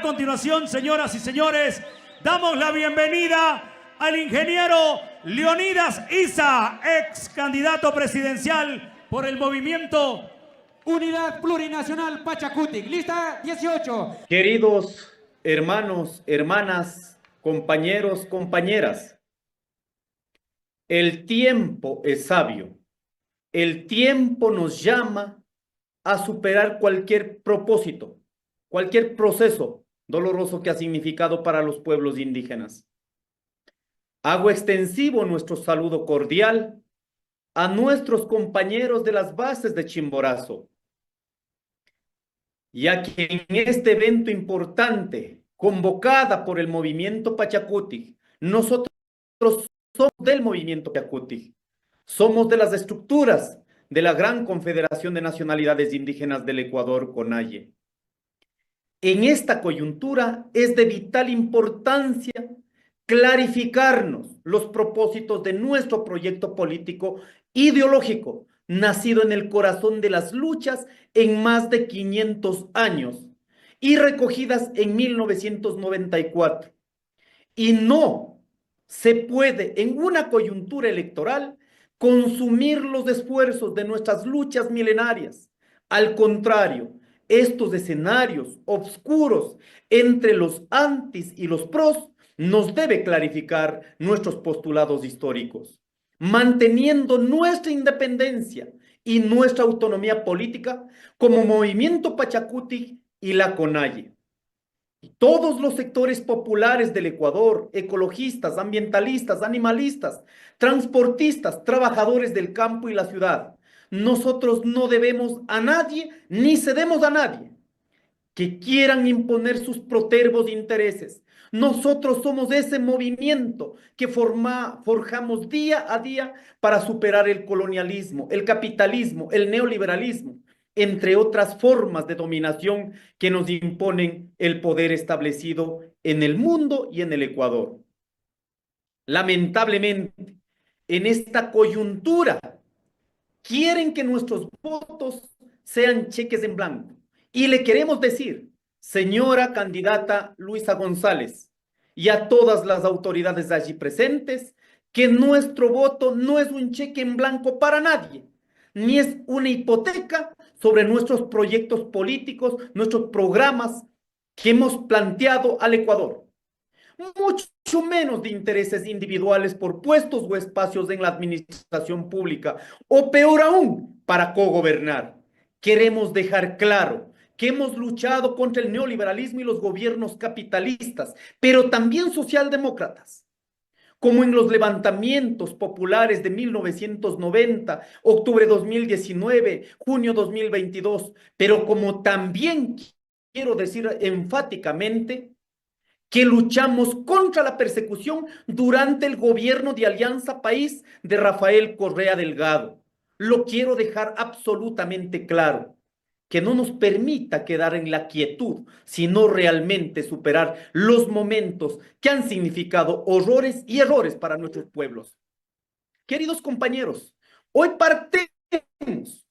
continuación, señoras y señores, damos la bienvenida al ingeniero Leonidas Issa, ex candidato presidencial por el movimiento Unidad Plurinacional Pachacutic. Lista 18. Queridos hermanos, hermanas, compañeros, compañeras, el tiempo es sabio. El tiempo nos llama a superar cualquier propósito, cualquier proceso doloroso que ha significado para los pueblos indígenas. Hago extensivo nuestro saludo cordial a nuestros compañeros de las bases de Chimborazo, ya que en este evento importante, convocada por el movimiento Pachacutic, nosotros somos del movimiento Pachacutic, somos de las estructuras de la Gran Confederación de Nacionalidades Indígenas del Ecuador, CONAIE. En esta coyuntura es de vital importancia clarificarnos los propósitos de nuestro proyecto político ideológico, nacido en el corazón de las luchas en más de 500 años y recogidas en 1994. Y no se puede en una coyuntura electoral consumir los esfuerzos de nuestras luchas milenarias. Al contrario, estos escenarios oscuros entre los antis y los pros nos debe clarificar nuestros postulados históricos, manteniendo nuestra independencia y nuestra autonomía política como movimiento Pachacutic y la CONAIE. Todos los sectores populares del Ecuador, ecologistas, ambientalistas, animalistas, transportistas, trabajadores del campo y la ciudad, nosotros no debemos a nadie ni cedemos a nadie que quieran imponer sus protervos intereses. Nosotros somos ese movimiento que forjamos día a día para superar el colonialismo, el capitalismo, el neoliberalismo, entre otras formas de dominación que nos imponen el poder establecido en el mundo y en el Ecuador. Lamentablemente, en esta coyuntura, quieren que nuestros votos sean cheques en blanco. Y le queremos decir, señora candidata Luisa González, y a todas las autoridades allí presentes, que nuestro voto no es un cheque en blanco para nadie, ni es una hipoteca sobre nuestros proyectos políticos, nuestros programas que hemos planteado al Ecuador. Mucho menos de intereses individuales por puestos o espacios en la administración pública, o peor aún, para cogobernar. Queremos dejar claro que hemos luchado contra el neoliberalismo y los gobiernos capitalistas, pero también socialdemócratas, como en los levantamientos populares de 1990, octubre 2019, junio 2022, pero como también quiero decir enfáticamente que luchamos contra la persecución durante el gobierno de Alianza País de Rafael Correa Delgado. Lo quiero dejar absolutamente claro, que no nos permita quedar en la quietud, sino realmente superar los momentos que han significado horrores y errores para nuestros pueblos. Queridos compañeros, hoy partimos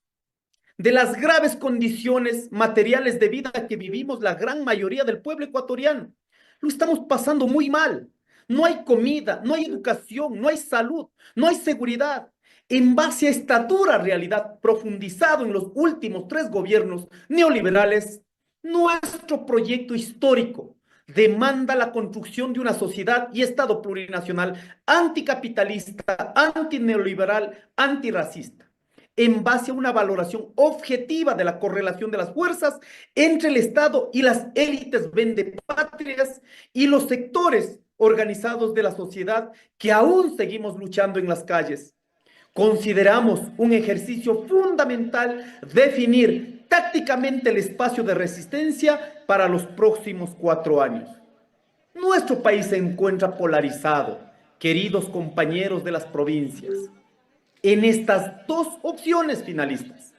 de las graves condiciones materiales de vida que vivimos la gran mayoría del pueblo ecuatoriano. Lo estamos pasando muy mal. No hay comida, no hay educación, no hay salud, no hay seguridad. En base a esta dura realidad profundizado en los últimos 3 gobiernos neoliberales, nuestro proyecto histórico demanda la construcción de una sociedad y Estado plurinacional anticapitalista, antineoliberal, antirracista, en base a una valoración objetiva de la correlación de las fuerzas entre el Estado y las élites vendepatrias y los sectores organizados de la sociedad que aún seguimos luchando en las calles. Consideramos un ejercicio fundamental definir tácticamente el espacio de resistencia para los próximos 4 años. Nuestro país se encuentra polarizado, queridos compañeros de las provincias, en estas 2 opciones finalistas,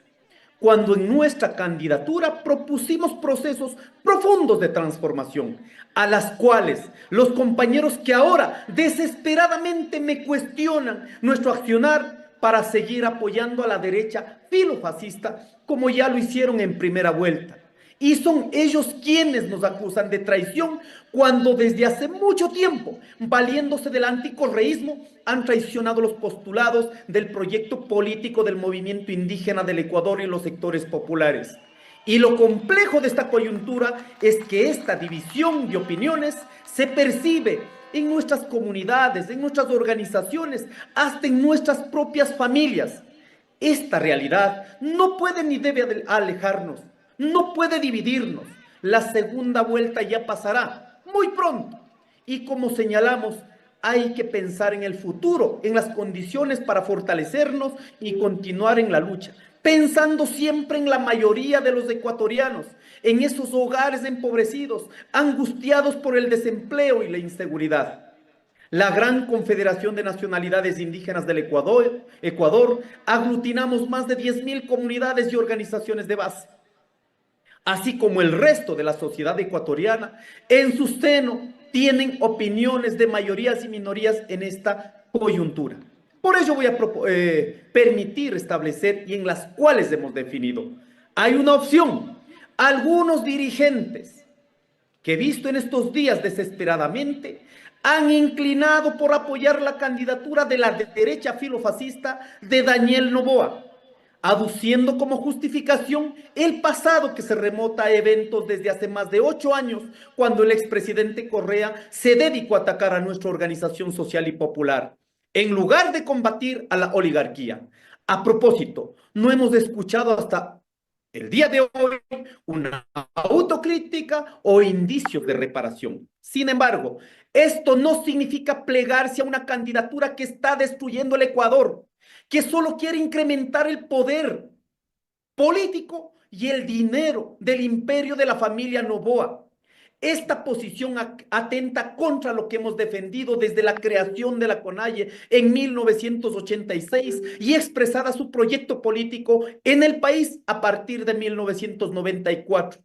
cuando en nuestra candidatura propusimos procesos profundos de transformación, a las cuales los compañeros que ahora desesperadamente me cuestionan nuestro accionar para seguir apoyando a la derecha filofascista, como ya lo hicieron en primera vuelta, Y son ellos quienes nos acusan de traición cuando desde hace mucho tiempo, valiéndose del anticorreísmo, han traicionado los postulados del proyecto político del movimiento indígena del Ecuador y los sectores populares. Y lo complejo de esta coyuntura es que esta división de opiniones se percibe en nuestras comunidades, en nuestras organizaciones, hasta en nuestras propias familias. Esta realidad no puede ni debe alejarnos, no puede dividirnos. La segunda vuelta ya pasará muy pronto. Y como señalamos, hay que pensar en el futuro, en las condiciones para fortalecernos y continuar en la lucha, pensando siempre en la mayoría de los ecuatorianos, en esos hogares empobrecidos, angustiados por el desempleo y la inseguridad. La Gran Confederación de Nacionalidades Indígenas del Ecuador, aglutinamos más de 10.000 comunidades y organizaciones de base, así como el resto de la sociedad ecuatoriana. En su seno tienen opiniones de mayorías y minorías en esta coyuntura. Por ello voy a permitir establecer y en las cuales hemos definido. Hay una opción. Algunos dirigentes que visto en estos días desesperadamente han inclinado por apoyar la candidatura de la derecha filofascista de Daniel Noboa, aduciendo como justificación el pasado que se remota a eventos desde hace más de 8 años, cuando el expresidente Correa se dedicó a atacar a nuestra organización social y popular, en lugar de combatir a la oligarquía. A propósito, no hemos escuchado hasta el día de hoy una autocrítica o indicios de reparación. Sin embargo, esto no significa plegarse a una candidatura que está destruyendo el Ecuador, que solo quiere incrementar el poder político y el dinero del imperio de la familia Noboa. Esta posición atenta contra lo que hemos defendido desde la creación de la CONAIE en 1986 y expresada su proyecto político en el país a partir de 1994.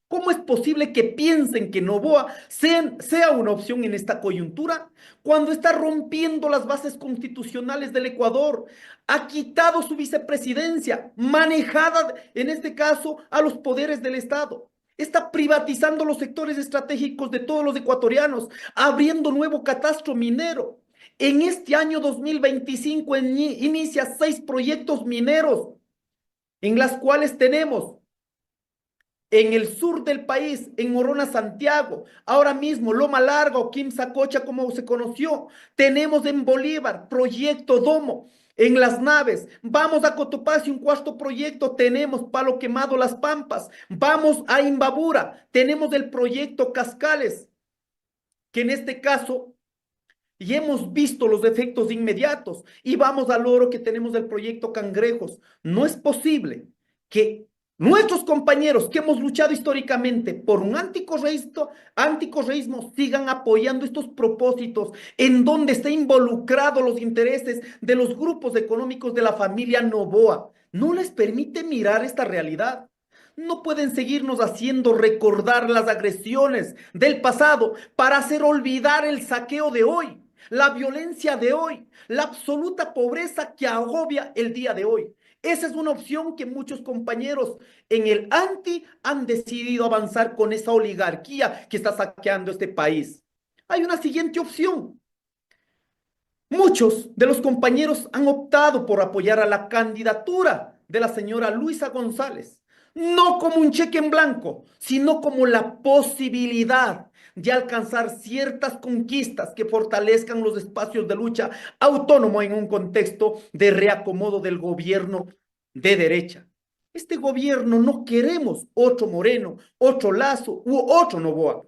¿Cómo es posible que piensen que Noboa sea una opción en esta coyuntura cuando está rompiendo las bases constitucionales del Ecuador? Ha quitado su vicepresidencia, manejada en este caso a los poderes del Estado. Está privatizando los sectores estratégicos de todos los ecuatorianos, abriendo nuevo catastro minero. En este año 2025 inicia 6 proyectos mineros, en las cuales tenemos en el sur del país, en Morona, Santiago, ahora mismo Loma Larga o Quimsacocha, como se conoció. Tenemos en Bolívar, Proyecto Domo. En Las Naves, vamos a Cotopaxi, un 4º proyecto, tenemos Palo Quemado, Las Pampas. Vamos a Imbabura, tenemos el proyecto Cascales, que en este caso ya hemos visto los efectos inmediatos. Y vamos al Oro, que tenemos el proyecto Cangrejos. No es posible que nuestros compañeros que hemos luchado históricamente por un anticorreísmo sigan apoyando estos propósitos en donde está involucrados los intereses de los grupos económicos de la familia Noboa. No les permite mirar esta realidad. No pueden seguirnos haciendo recordar las agresiones del pasado para hacer olvidar el saqueo de hoy, la violencia de hoy, la absoluta pobreza que agobia el día de hoy. Esa es una opción que muchos compañeros en el anti han decidido avanzar con esa oligarquía que está saqueando este país. Hay una siguiente opción. Muchos de los compañeros han optado por apoyar a la candidatura de la señora Luisa González, no como un cheque en blanco, sino como la posibilidad de alcanzar ciertas conquistas que fortalezcan los espacios de lucha autónomo en un contexto de reacomodo del gobierno de derecha. Este gobierno no queremos otro Moreno, otro Lazo u otro Noboa.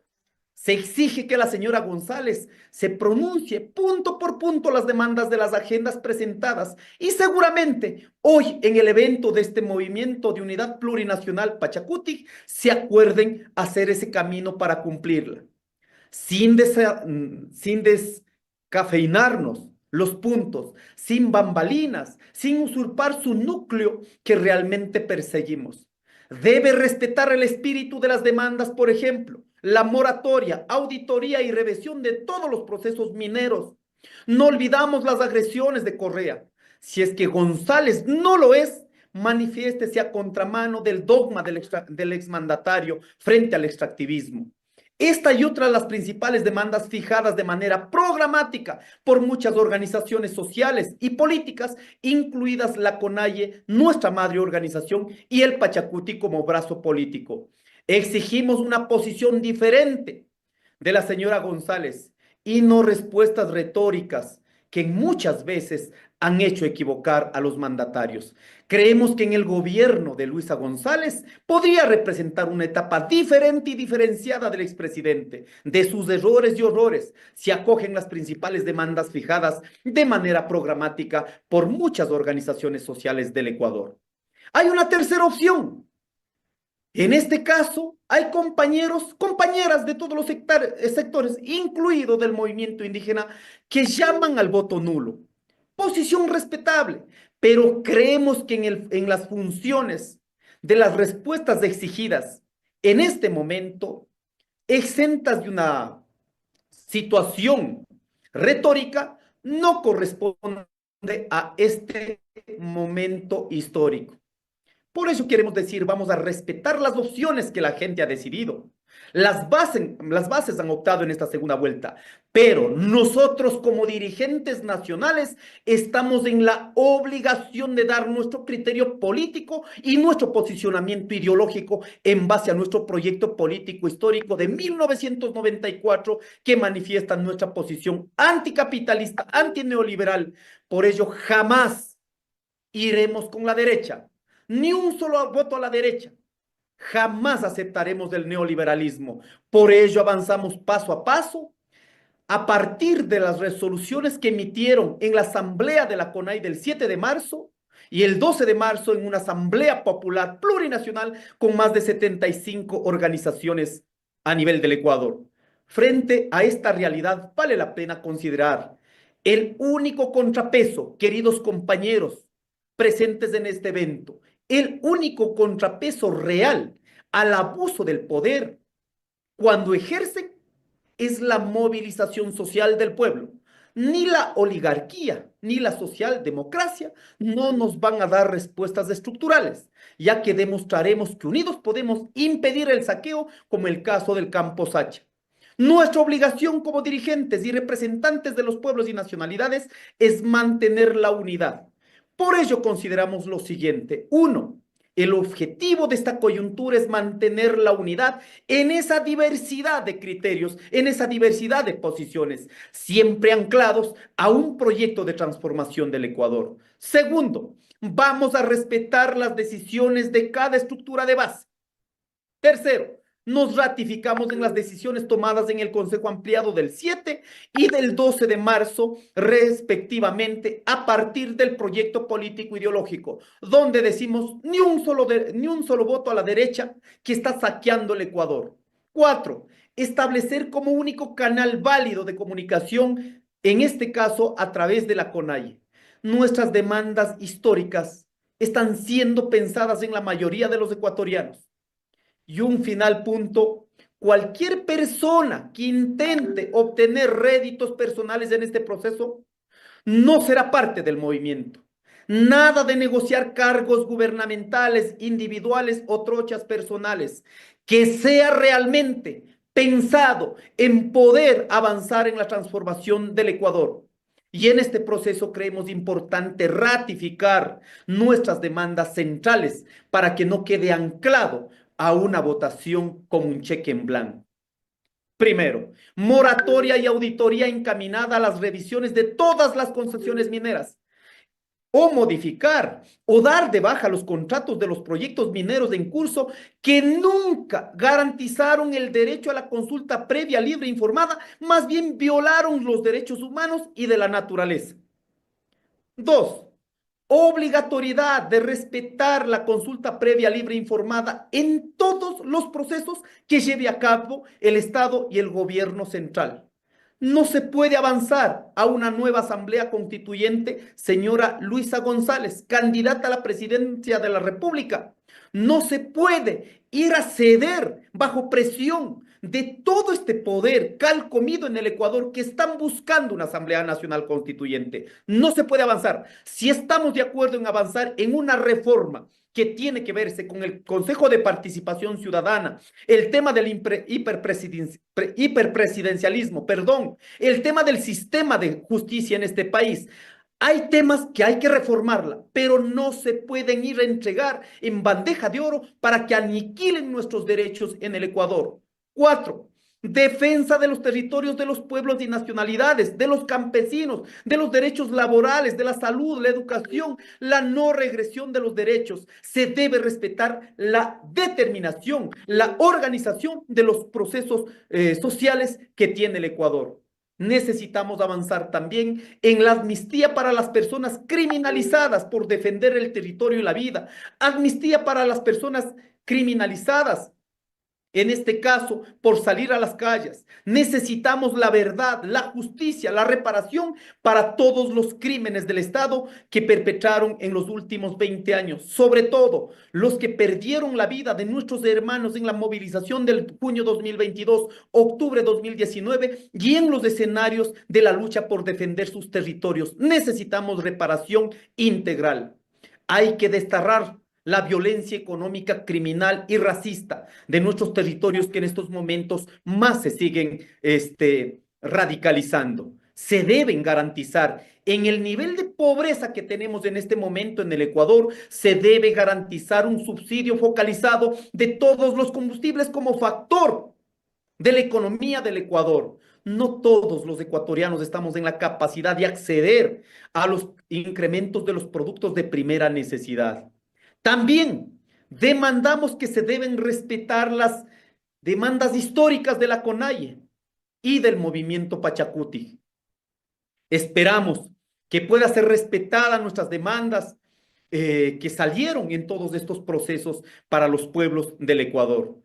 Se exige que la señora González se pronuncie punto por punto las demandas de las agendas presentadas y seguramente hoy en el evento de este movimiento de unidad plurinacional Pachacutic se acuerden hacer ese camino para cumplirla. Sin descafeinarnos los puntos, sin bambalinas, sin usurpar su núcleo que realmente perseguimos. Debe respetar el espíritu de las demandas, por ejemplo, la moratoria, auditoría y revisión de todos los procesos mineros. No olvidamos las agresiones de Correa. Si es que González no lo es, manifiéstese a contramano del dogma del exmandatario frente al extractivismo. Esta y otras las principales demandas fijadas de manera programática por muchas organizaciones sociales y políticas, incluidas la CONAIE, nuestra madre organización, y el Pachacuti como brazo político. Exigimos una posición diferente de la señora González y no respuestas retóricas que muchas veces han hecho equivocar a los mandatarios. Creemos que en el gobierno de Luisa González podría representar una etapa diferente y diferenciada del expresidente. De sus errores y horrores se acogen las principales demandas fijadas de manera programática por muchas organizaciones sociales del Ecuador. Hay una tercera opción. En este caso, hay compañeros, compañeras de todos los sectores, incluido del movimiento indígena, que llaman al voto nulo. Posición respetable, pero creemos que en las funciones de las respuestas exigidas en este momento, exentas de una situación retórica, no corresponde a este momento histórico. Por eso queremos decir, vamos a respetar las opciones que la gente ha decidido. Las bases han optado en esta segunda vuelta, pero nosotros como dirigentes nacionales estamos en la obligación de dar nuestro criterio político y nuestro posicionamiento ideológico en base a nuestro proyecto político histórico de 1994 que manifiesta nuestra posición anticapitalista, antineoliberal. Por ello jamás iremos con la derecha. Ni un solo voto a la derecha. Jamás aceptaremos el neoliberalismo. Por ello avanzamos paso a paso a partir de las resoluciones que emitieron en la asamblea de la CONAIE del 7 de marzo y el 12 de marzo en una asamblea popular plurinacional con más de 75 organizaciones a nivel del Ecuador. Frente a esta realidad vale la pena considerar el único contrapeso, queridos compañeros presentes en este evento, el único contrapeso real al abuso del poder cuando ejercen es la movilización social del pueblo. Ni la oligarquía ni la socialdemocracia no nos van a dar respuestas estructurales, ya que demostraremos que unidos podemos impedir el saqueo, como el caso del Campo Sacha. Nuestra obligación como dirigentes y representantes de los pueblos y nacionalidades es mantener la unidad. Por ello consideramos lo siguiente. 1. El objetivo de esta coyuntura es mantener la unidad en esa diversidad de criterios, en esa diversidad de posiciones, siempre anclados a un proyecto de transformación del Ecuador. Segundo, vamos a respetar las decisiones de cada estructura de base. Tercero, nos ratificamos en las decisiones tomadas en el Consejo Ampliado del 7 y del 12 de marzo, respectivamente, a partir del proyecto político ideológico, donde decimos ni un solo voto a la derecha que está saqueando el Ecuador. 4. Establecer como único canal válido de comunicación, en este caso a través de la CONAIE. Nuestras demandas históricas están siendo pensadas en la mayoría de los ecuatorianos. Y un final punto, cualquier persona que intente obtener réditos personales en este proceso no será parte del movimiento. Nada de negociar cargos gubernamentales, individuales o trochas personales. Que sea realmente pensado en poder avanzar en la transformación del Ecuador. Y en este proceso creemos importante ratificar nuestras demandas centrales para que no quede anclado a una votación con un cheque en blanco. Primero, moratoria y auditoría encaminada a las revisiones de todas las concesiones mineras, o modificar o dar de baja los contratos de los proyectos mineros en curso que nunca garantizaron el derecho a la consulta previa, libre e informada, más bien violaron los derechos humanos y de la naturaleza. 2. Obligatoriedad de respetar la consulta previa, libre e informada en todos los procesos que lleve a cabo el Estado y el gobierno central. No se puede avanzar a una nueva asamblea constituyente, señora Luisa González, candidata a la presidencia de la República. No se puede ir a ceder bajo presión de todo este poder calcomido en el Ecuador que están buscando una Asamblea Nacional Constituyente. No se puede avanzar. Si estamos de acuerdo en avanzar en una reforma que tiene que verse con el Consejo de Participación Ciudadana, el tema del hiperpresidencialismo, el tema del sistema de justicia en este país. Hay temas que hay que reformarla, pero no se pueden ir a entregar en bandeja de oro para que aniquilen nuestros derechos en el Ecuador. 4. Defensa de los territorios de los pueblos y nacionalidades, de los campesinos, de los derechos laborales, de la salud, la educación, la no regresión de los derechos. Se debe respetar la determinación, la organización de los procesos sociales que tiene el Ecuador. Necesitamos avanzar también en la amnistía para las personas criminalizadas por defender el territorio y la vida. Amnistía para las personas criminalizadas, en este caso, por salir a las calles. Necesitamos la verdad, la justicia, la reparación para todos los crímenes del Estado que perpetraron en los últimos 20 años. Sobre todo, los que perdieron la vida de nuestros hermanos en la movilización del junio 2022, octubre 2019 y en los escenarios de la lucha por defender sus territorios. Necesitamos reparación integral. Hay que desterrar la violencia económica, criminal y racista de nuestros territorios que en estos momentos más se siguen radicalizando. Se deben garantizar en el nivel de pobreza que tenemos en este momento en el Ecuador, se debe garantizar un subsidio focalizado de todos los combustibles como factor de la economía del Ecuador. No todos los ecuatorianos estamos en la capacidad de acceder a los incrementos de los productos de primera necesidad. También demandamos que se deben respetar las demandas históricas de la CONAIE y del movimiento Pachacuti. Esperamos que pueda ser respetada nuestras demandas que salieron en todos estos procesos para los pueblos del Ecuador.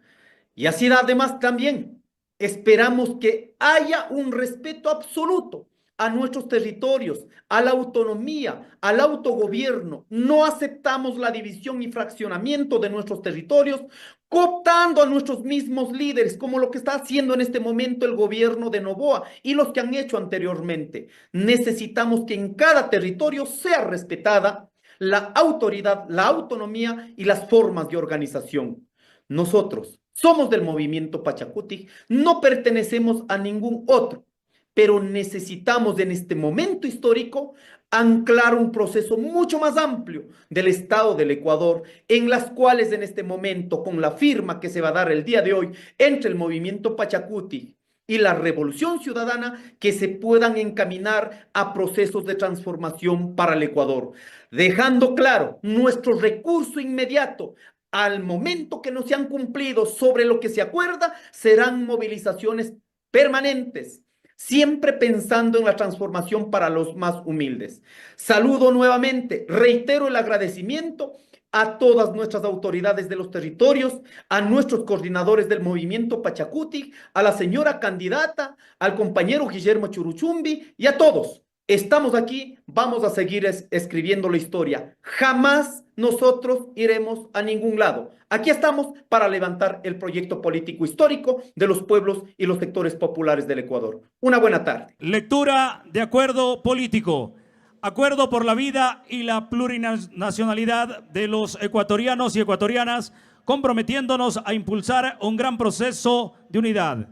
Y así además también esperamos que haya un respeto absoluto a nuestros territorios, a la autonomía, al autogobierno. No aceptamos la división y fraccionamiento de nuestros territorios, cooptando a nuestros mismos líderes, como lo que está haciendo en este momento el gobierno de Noboa y los que han hecho anteriormente. Necesitamos que en cada territorio sea respetada la autoridad, la autonomía y las formas de organización. Nosotros somos del movimiento Pachacuti, no pertenecemos a ningún otro, pero necesitamos en este momento histórico anclar un proceso mucho más amplio del Estado del Ecuador, en las cuales en este momento, con la firma que se va a dar el día de hoy entre el movimiento Pachacuti y la Revolución Ciudadana, que se puedan encaminar a procesos de transformación para el Ecuador, dejando claro nuestro recurso inmediato. Al momento que no se han cumplido sobre lo que se acuerda, serán movilizaciones permanentes, siempre pensando en la transformación para los más humildes. Saludo nuevamente, reitero el agradecimiento a todas nuestras autoridades de los territorios, a nuestros coordinadores del movimiento Pachacuti, a la señora candidata, al compañero Guillermo Churuchumbi y a todos. Estamos aquí, vamos a seguir escribiendo la historia. Jamás nosotros iremos a ningún lado. Aquí estamos para levantar el proyecto político histórico de los pueblos y los sectores populares del Ecuador. Una buena tarde. Lectura de acuerdo político. Acuerdo por la vida y la plurinacionalidad de los ecuatorianos y ecuatorianas, comprometiéndonos a impulsar un gran proceso de unidad.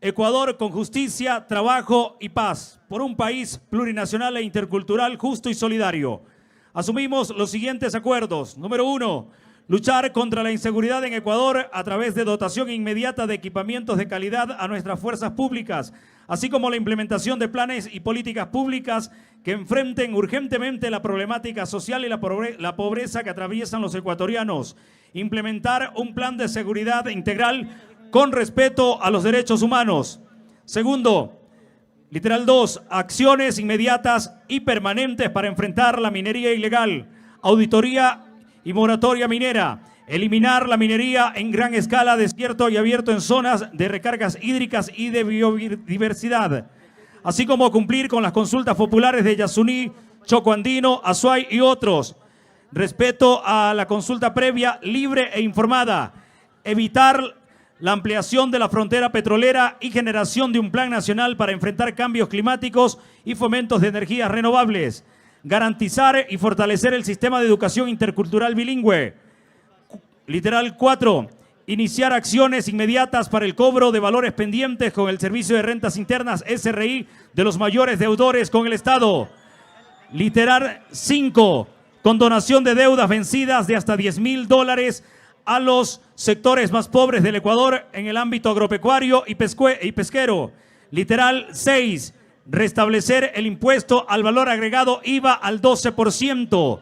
Ecuador con justicia, trabajo y paz, por un país plurinacional e intercultural justo y solidario. Asumimos los siguientes acuerdos. Número 1, luchar contra la inseguridad en Ecuador a través de dotación inmediata de equipamientos de calidad a nuestras fuerzas públicas, así como la implementación de planes y políticas públicas que enfrenten urgentemente la problemática social y la pobreza que atraviesan los ecuatorianos. Implementar un plan de seguridad integral con respeto a los derechos humanos. Segundo, literal 2, acciones inmediatas y permanentes para enfrentar la minería ilegal, auditoría y moratoria minera, eliminar la minería en gran escala, desierto y abierto en zonas de recargas hídricas y de biodiversidad, así como cumplir con las consultas populares de Yasuní, Chocoandino, Azuay y otros. Respeto a la consulta previa, libre e informada, evitar la ampliación de la frontera petrolera y generación de un plan nacional para enfrentar cambios climáticos y fomentos de energías renovables. Garantizar y fortalecer el sistema de educación intercultural bilingüe. Literal 4. Iniciar acciones inmediatas para el cobro de valores pendientes con el Servicio de Rentas Internas SRI de los mayores deudores con el Estado. Literal 5. Condonación de deudas vencidas de hasta $10,000 a los sectores más pobres del Ecuador en el ámbito agropecuario y pesquero. Literal 6. Restablecer el impuesto al valor agregado IVA al 12%.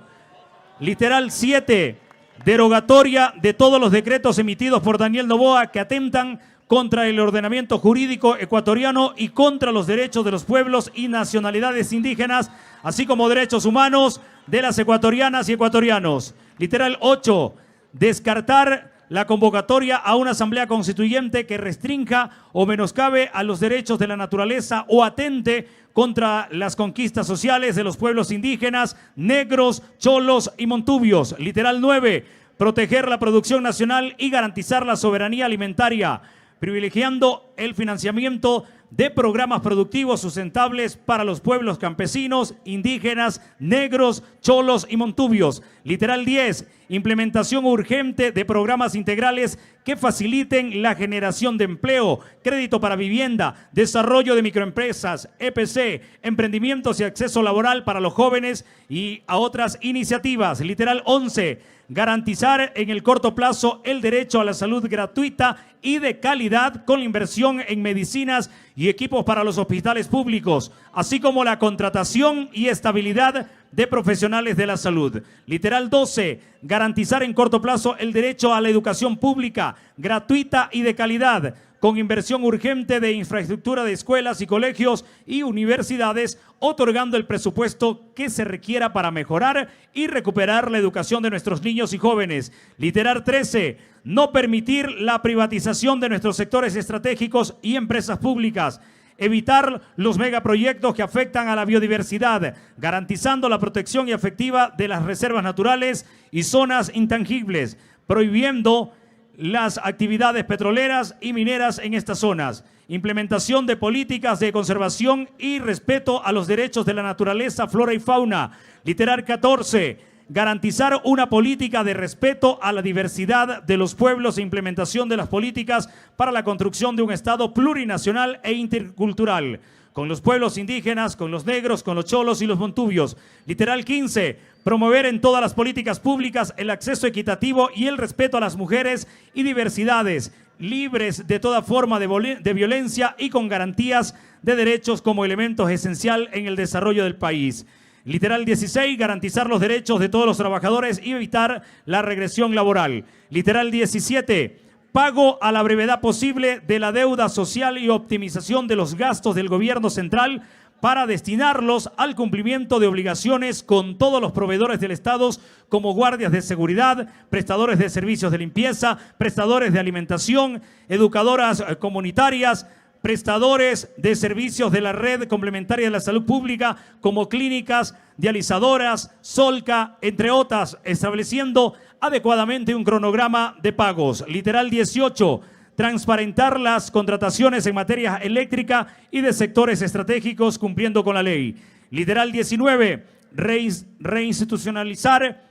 Literal 7. Derogatoria de todos los decretos emitidos por Daniel Noboa que atentan contra el ordenamiento jurídico ecuatoriano y contra los derechos de los pueblos y nacionalidades indígenas, así como derechos humanos de las ecuatorianas y ecuatorianos. Literal 8. Descartar la convocatoria a una asamblea constituyente que restrinja o menoscabe a los derechos de la naturaleza o atente contra las conquistas sociales de los pueblos indígenas, negros, cholos y montubios. Literal 9. Proteger la producción nacional y garantizar la soberanía alimentaria, privilegiando el financiamiento de programas productivos sustentables para los pueblos campesinos, indígenas, negros, cholos y montubios. Literal 10. Implementación urgente de programas integrales que faciliten la generación de empleo, crédito para vivienda, desarrollo de microempresas, EPC, emprendimientos y acceso laboral para los jóvenes y a otras iniciativas. Literal 11. Garantizar en el corto plazo el derecho a la salud gratuita y de calidad con la inversión en medicinas y equipos para los hospitales públicos, así como la contratación y estabilidad de profesionales de la salud. Literal 12. Garantizar en corto plazo el derecho a la educación pública, gratuita y de calidad, con inversión urgente de infraestructura de escuelas y colegios y universidades, otorgando el presupuesto que se requiera para mejorar y recuperar la educación de nuestros niños y jóvenes. Literal 13. No permitir la privatización de nuestros sectores estratégicos y empresas públicas. Evitar los megaproyectos que afectan a la biodiversidad, garantizando la protección y efectiva de las reservas naturales y zonas intangibles, prohibiendo las actividades petroleras y mineras en estas zonas. Implementación de políticas de conservación y respeto a los derechos de la naturaleza, flora y fauna. Literal 14. Garantizar una política de respeto a la diversidad de los pueblos e implementación de las políticas para la construcción de un Estado plurinacional e intercultural, con los pueblos indígenas, con los negros, con los cholos y los montubios. Literal 15. Promover en todas las políticas públicas el acceso equitativo y el respeto a las mujeres y diversidades, libres de toda forma de violencia y con garantías de derechos como elementos esencial en el desarrollo del país. Literal 16. Garantizar los derechos de todos los trabajadores y evitar la regresión laboral. Literal 17. Pago a la brevedad posible de la deuda social y optimización de los gastos del gobierno central para destinarlos al cumplimiento de obligaciones con todos los proveedores del Estado, como guardias de seguridad, prestadores de servicios de limpieza, prestadores de alimentación, educadoras comunitarias, prestadores de servicios de la red complementaria de la salud pública, como clínicas, dializadoras, Solca, entre otras, estableciendo adecuadamente un cronograma de pagos. Literal 18. Transparentar las contrataciones en materia eléctrica y de sectores estratégicos cumpliendo con la ley. Literal 19. Reinstitucionalizar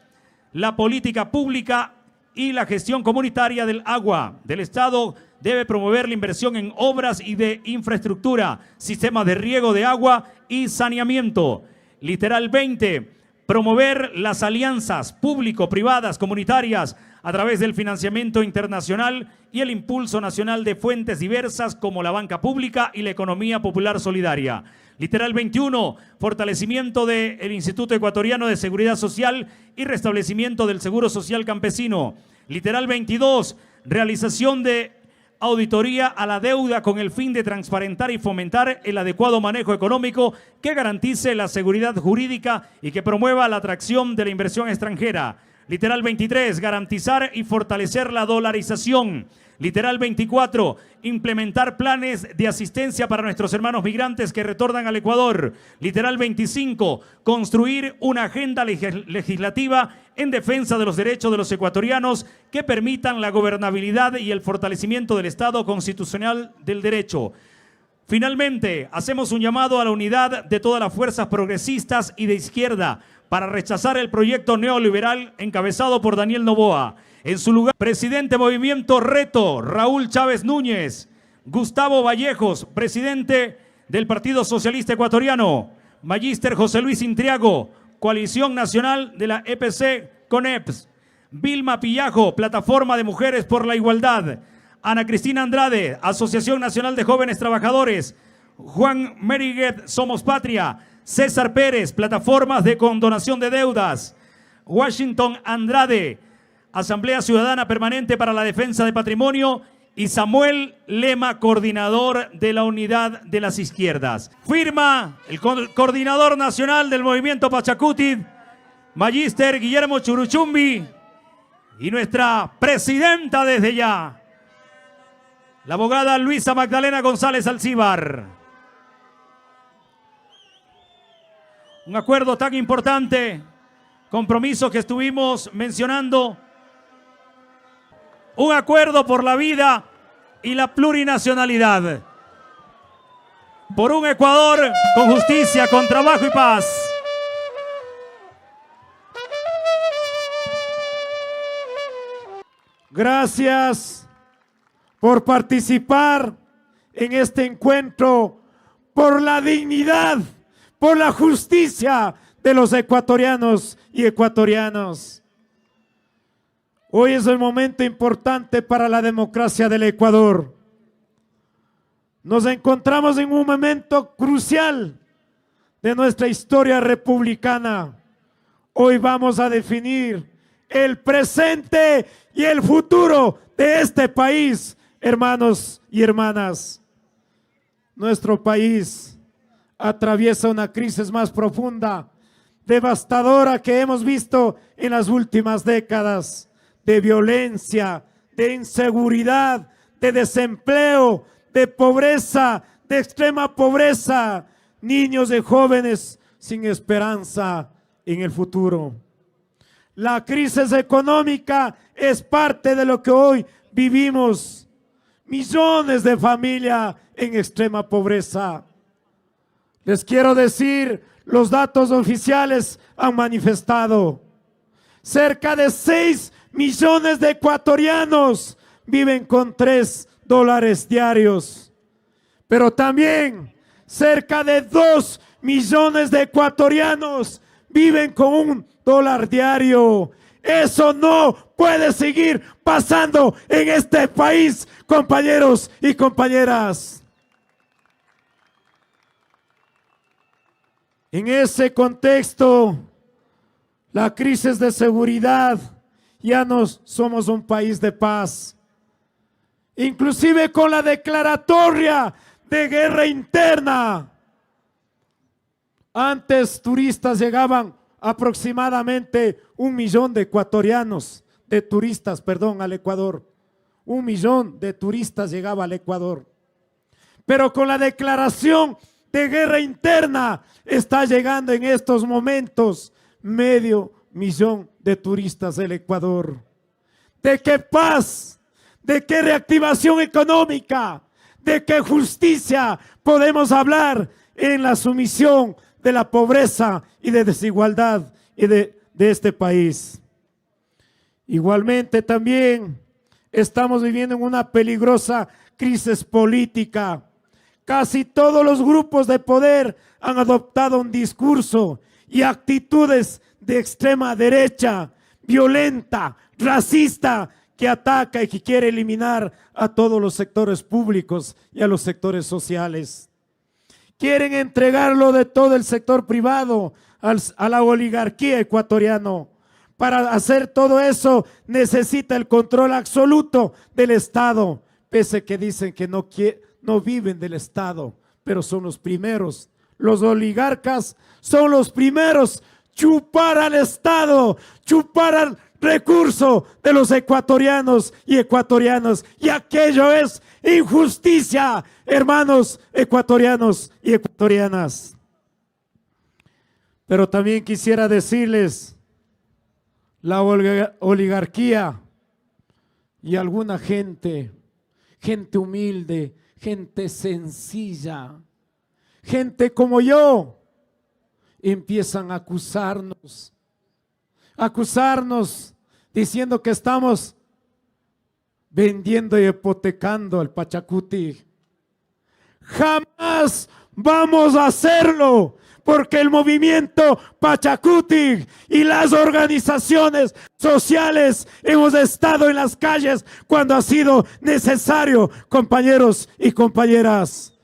la política pública y la gestión comunitaria del agua del Estado. Debe promover la inversión en obras y de infraestructura, sistemas de riego de agua y saneamiento. Literal 20. Promover las alianzas público-privadas comunitarias a través del financiamiento internacional y el impulso nacional de fuentes diversas como la banca pública y la economía popular solidaria. Literal 21. Fortalecimiento del Instituto Ecuatoriano de Seguridad Social y restablecimiento del Seguro Social Campesino. Literal 22. Realización de auditoría a la deuda con el fin de transparentar y fomentar el adecuado manejo económico que garantice la seguridad jurídica y que promueva la atracción de la inversión extranjera. Literal 23. Garantizar y fortalecer la dolarización. Literal 24, implementar planes de asistencia para nuestros hermanos migrantes que retornan al Ecuador. Literal 25, construir una agenda legislativa en defensa de los derechos de los ecuatorianos que permitan la gobernabilidad y el fortalecimiento del Estado constitucional del derecho. Finalmente, hacemos un llamado a la unidad de todas las fuerzas progresistas y de izquierda para rechazar el proyecto neoliberal encabezado por Daniel Noboa. En su lugar, presidente Movimiento Reto, Raúl Chávez Núñez. Gustavo Vallejos, presidente del Partido Socialista Ecuatoriano. Magíster José Luis Intriago, Coalición Nacional de la EPC CONEPS. Vilma Pillajo, Plataforma de Mujeres por la Igualdad. Ana Cristina Andrade, Asociación Nacional de Jóvenes Trabajadores. Juan Meriguet, Somos Patria. César Pérez, Plataformas de Condonación de Deudas. Washington Andrade, Asamblea Ciudadana Permanente para la Defensa de Patrimonio, y Samuel Lema, coordinador de la Unidad de las Izquierdas. Firma el coordinador nacional del Movimiento Pachacuti, Magíster Guillermo Churuchumbi, y nuestra presidenta desde ya, la abogada Luisa Magdalena González Alcíbar. Un acuerdo tan importante, compromiso que estuvimos mencionando. Un acuerdo por la vida y la plurinacionalidad. Por un Ecuador con justicia, con trabajo y paz. Gracias por participar en este encuentro, por la dignidad, por la justicia de los ecuatorianos y ecuatorianas. Hoy es el momento importante para la democracia del Ecuador. Nos encontramos en un momento crucial de nuestra historia republicana. Hoy vamos a definir el presente y el futuro de este país, hermanos y hermanas. Nuestro país atraviesa una crisis más profunda, devastadora, que hemos visto en las últimas décadas, de violencia, de inseguridad, de desempleo, de pobreza, de extrema pobreza, niños y jóvenes sin esperanza en el futuro. La crisis económica es parte de lo que hoy vivimos. Millones de familias en extrema pobreza. Les quiero decir, los datos oficiales han manifestado. Cerca de 6 millones de ecuatorianos viven con $3 diarios. Pero también cerca de 2 millones de ecuatorianos viven con $1 diario. Eso no puede seguir pasando en este país, compañeros y compañeras. En ese contexto, la crisis de seguridad, ya no somos un país de paz. Inclusive con la declaratoria de guerra interna. Antes turistas llegaban aproximadamente 1 millón de ecuatorianos, de turistas, perdón, al Ecuador. 1 millón de turistas llegaba al Ecuador. Pero con la declaración de guerra interna está llegando en estos momentos medio millón de turistas del Ecuador. ¿De qué paz? ¿De qué reactivación económica? ¿De qué justicia podemos hablar en la sumisión de la pobreza y de desigualdad y de este país? Igualmente también estamos viviendo en una peligrosa crisis política. Casi todos los grupos de poder han adoptado un discurso y actitudes de extrema derecha, violenta, racista, que ataca y que quiere eliminar a todos los sectores públicos y a los sectores sociales. Quieren entregarlo de todo el sector privado a la oligarquía ecuatoriana. Para hacer todo eso necesita el control absoluto del Estado, pese que dicen que no viven del Estado, pero son los primeros. Los oligarcas son los primeros chupar al Estado, chupar recurso de los ecuatorianos y ecuatorianas. Y aquello es injusticia, hermanos ecuatorianos y ecuatorianas. Pero también quisiera decirles, la oligarquía y alguna gente humilde, gente sencilla, gente como yo, empiezan a acusarnos diciendo que estamos vendiendo y hipotecando el Pachacuti. Jamás vamos a hacerlo, porque el movimiento Pachacuti y las organizaciones sociales hemos estado en las calles cuando ha sido necesario, compañeros y compañeras.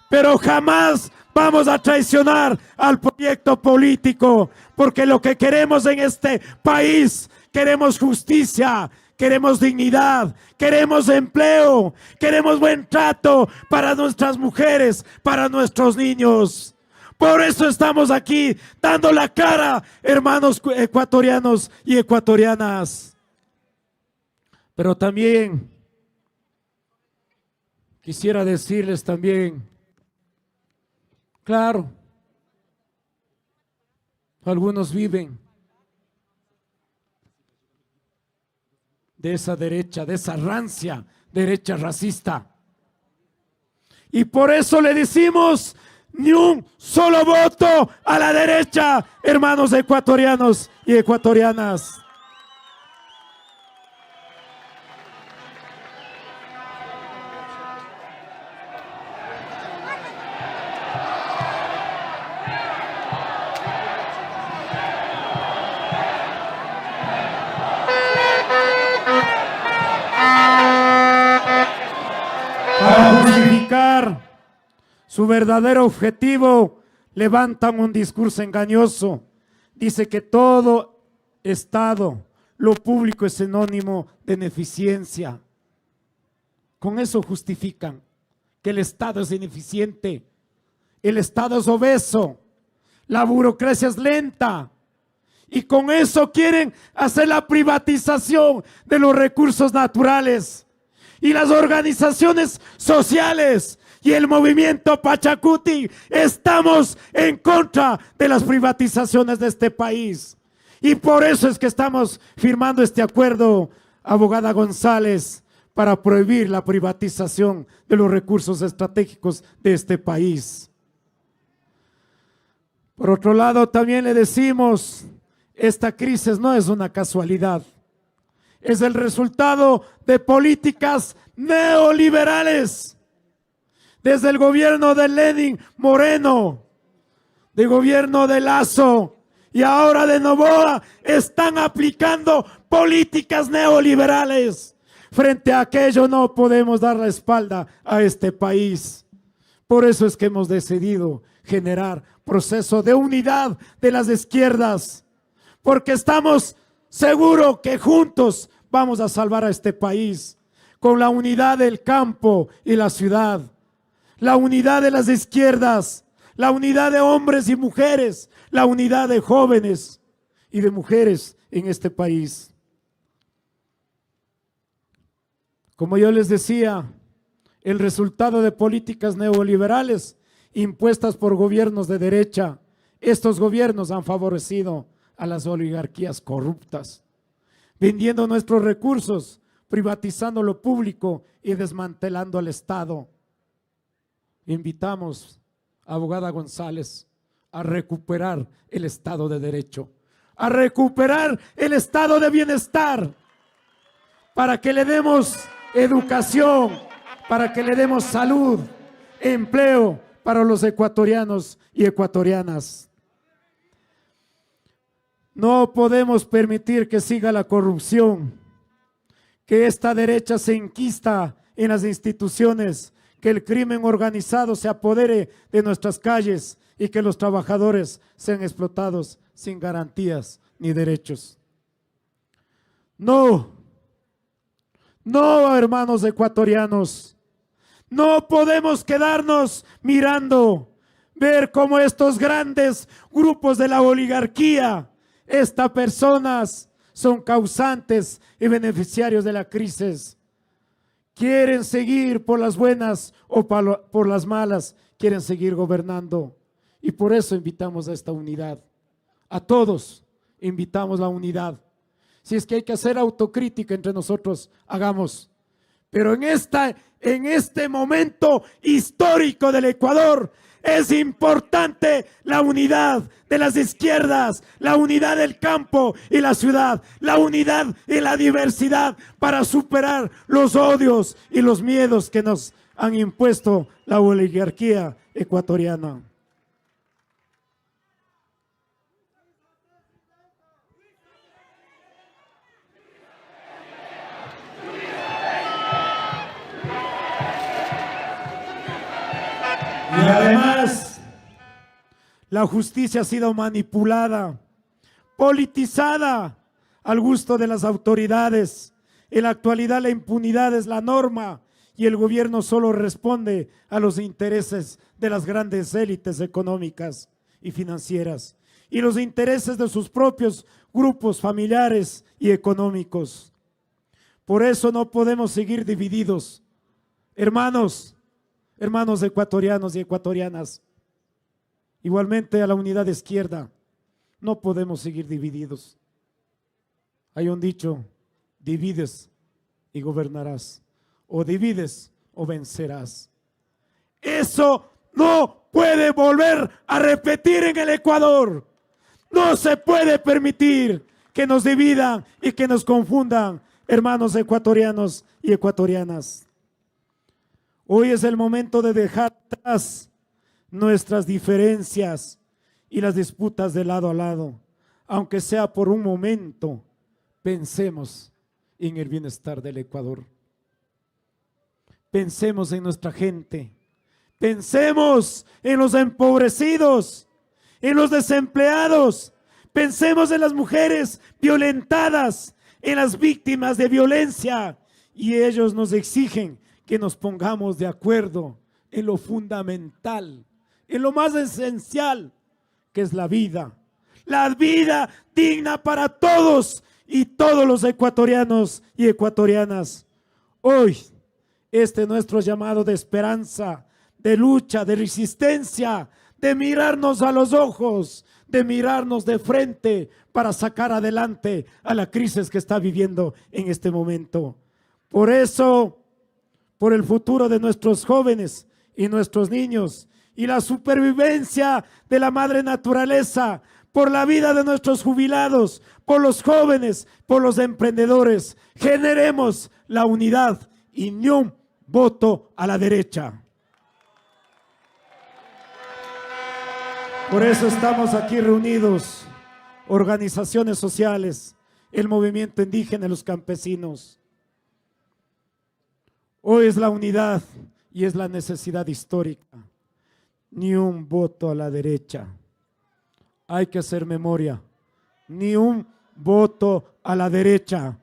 Pero jamás vamos a traicionar al proyecto político, porque lo que queremos en este país, queremos justicia, queremos dignidad, queremos empleo, queremos buen trato para nuestras mujeres, para nuestros niños. Por eso estamos aquí dando la cara, hermanos ecuatorianos y ecuatorianas. Pero también quisiera decirles también, claro, algunos viven de esa derecha, de esa rancia derecha racista. Y por eso le decimos, ni un solo voto a la derecha, hermanos ecuatorianos y ecuatorianas. Para justificar su verdadero objetivo, levantan un discurso engañoso. Dice que todo Estado, lo público es sinónimo de ineficiencia. Con eso justifican que el Estado es ineficiente, el Estado es obeso, la burocracia es lenta. Y con eso quieren hacer la privatización de los recursos naturales. Y las organizaciones sociales y el movimiento Pachacuti estamos en contra de las privatizaciones de este país. Y por eso es que estamos firmando este acuerdo, abogada González, para prohibir la privatización de los recursos estratégicos de este país. Por otro lado, también le decimos, esta crisis no es una casualidad. Es el resultado de políticas neoliberales. Desde el gobierno de Lenin Moreno, de gobierno de Lazo y ahora de Noboa, están aplicando políticas neoliberales. Frente a aquello no podemos dar la espalda a este país. Por eso es que hemos decidido generar proceso de unidad de las izquierdas, porque estamos seguros que juntos vamos a salvar a este país, con la unidad del campo y la ciudad, la unidad de las izquierdas, la unidad de hombres y mujeres, la unidad de jóvenes y de mujeres en este país. Como yo les decía, el resultado de políticas neoliberales impuestas por gobiernos de derecha, estos gobiernos han favorecido a las oligarquías corruptas, vendiendo nuestros recursos, privatizando lo público y desmantelando al Estado. Invitamos a abogada González a recuperar el Estado de Derecho, a recuperar el Estado de bienestar, para que le demos educación, para que le demos salud, empleo para los ecuatorianos y ecuatorianas. No podemos permitir que siga la corrupción, que esta derecha se enquista en las instituciones, que el crimen organizado se apodere de nuestras calles y que los trabajadores sean explotados sin garantías ni derechos. No, hermanos ecuatorianos, no podemos quedarnos mirando, ver cómo estos grandes grupos de la oligarquía, estas personas son causantes y beneficiarios de la crisis. Quieren seguir por las buenas o por las malas, quieren seguir gobernando. Y por eso invitamos a esta unidad. A todos invitamos la unidad. Si es que hay que hacer autocrítica entre nosotros, hagamos. Pero en este momento histórico del Ecuador, es importante la unidad de las izquierdas, la unidad del campo y la ciudad, la unidad y la diversidad para superar los odios y los miedos que nos han impuesto la oligarquía ecuatoriana. Y además, la justicia ha sido manipulada, politizada al gusto de las autoridades. En la actualidad la impunidad es la norma y el gobierno solo responde a los intereses de las grandes élites económicas y financieras y los intereses de sus propios grupos familiares y económicos. Por eso no podemos seguir divididos. Hermanos ecuatorianos y ecuatorianas, igualmente a la unidad izquierda, no podemos seguir divididos. Hay un dicho: divides y gobernarás, o divides o vencerás. Eso no puede volver a repetir en el Ecuador. No se puede permitir que nos dividan y que nos confundan, hermanos ecuatorianos y ecuatorianas. Hoy es el momento de dejar atrás nuestras diferencias y las disputas de lado a lado. Aunque sea por un momento, pensemos en el bienestar del Ecuador. Pensemos en nuestra gente. Pensemos en los empobrecidos, en los desempleados. Pensemos en las mujeres violentadas, en las víctimas de violencia. Y ellos nos exigen que nos pongamos de acuerdo en lo fundamental, en lo más esencial, que es la vida digna para todos y todos los ecuatorianos y ecuatorianas. Hoy, este nuestro llamado de esperanza, de lucha, de resistencia, de mirarnos a los ojos, de mirarnos de frente para sacar adelante a la crisis que está viviendo en este momento. Por eso, por el futuro de nuestros jóvenes y nuestros niños y la supervivencia de la madre naturaleza, por la vida de nuestros jubilados, por los jóvenes, por los emprendedores, generemos la unidad y ni un voto a la derecha. Por eso estamos aquí reunidos, organizaciones sociales, el movimiento indígena y los campesinos. Hoy es la unidad y es la necesidad histórica. Ni un voto a la derecha. Hay que hacer memoria. Ni un voto a la derecha.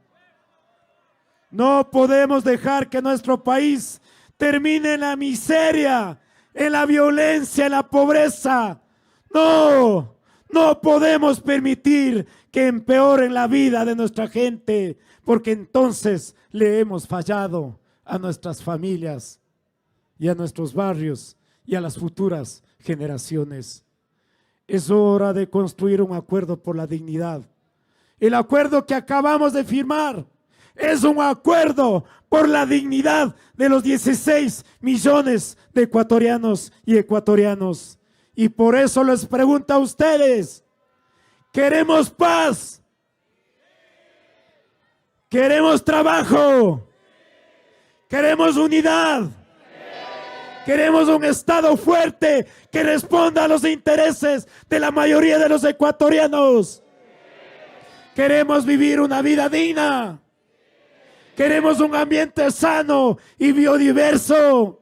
No podemos dejar que nuestro país termine en la miseria, en la violencia, en la pobreza. No, no podemos permitir que empeoren la vida de nuestra gente, porque entonces le hemos fallado a nuestras familias y a nuestros barrios y a las futuras generaciones. Es hora de construir un acuerdo por la dignidad. El acuerdo que acabamos de firmar es un acuerdo por la dignidad de los 16 millones de ecuatorianos y ecuatorianos. Y por eso les pregunto a ustedes, ¿queremos paz? ¿Queremos trabajo? ¿Queremos unidad? Queremos un Estado fuerte que responda a los intereses de la mayoría de los ecuatorianos. Queremos vivir una vida digna. Queremos un ambiente sano y biodiverso.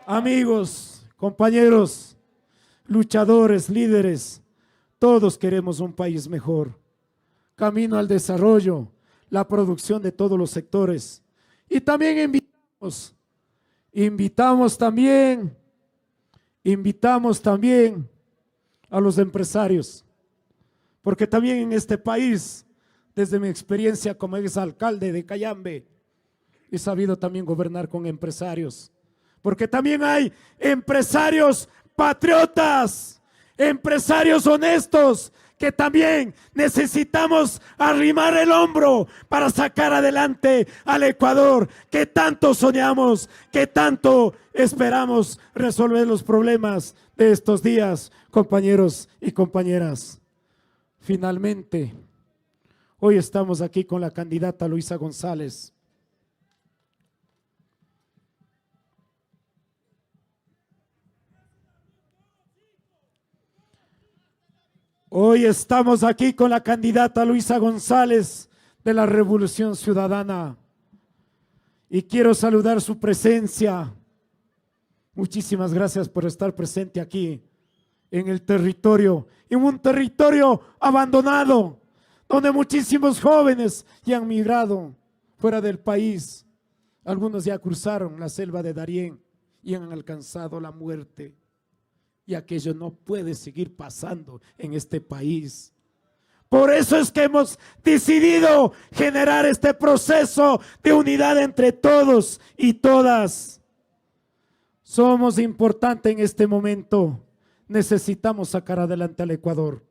Amigos, compañeros, luchadores, líderes, todos queremos un país mejor. Camino al desarrollo, la producción de todos los sectores. Y también invitamos también a los empresarios, porque también en este país desde mi experiencia como exalcalde de Cayambe, he sabido también gobernar con empresarios, porque también hay empresarios patriotas, empresarios honestos, que también necesitamos arrimar el hombro para sacar adelante al Ecuador, que tanto soñamos, que tanto esperamos resolver los problemas de estos días, compañeros y compañeras. Finalmente, hoy estamos aquí con la candidata Luisa González. Hoy estamos aquí con la candidata Luisa González de la Revolución Ciudadana y quiero saludar su presencia. Muchísimas gracias por estar presente aquí en el territorio, en un territorio abandonado, donde muchísimos jóvenes ya han migrado fuera del país. Algunos ya cruzaron la selva de Darién y han alcanzado la muerte. Y aquello no puede seguir pasando en este país. Por eso es que hemos decidido generar este proceso de unidad entre todos y todas. Somos importantes en este momento. Necesitamos sacar adelante al Ecuador.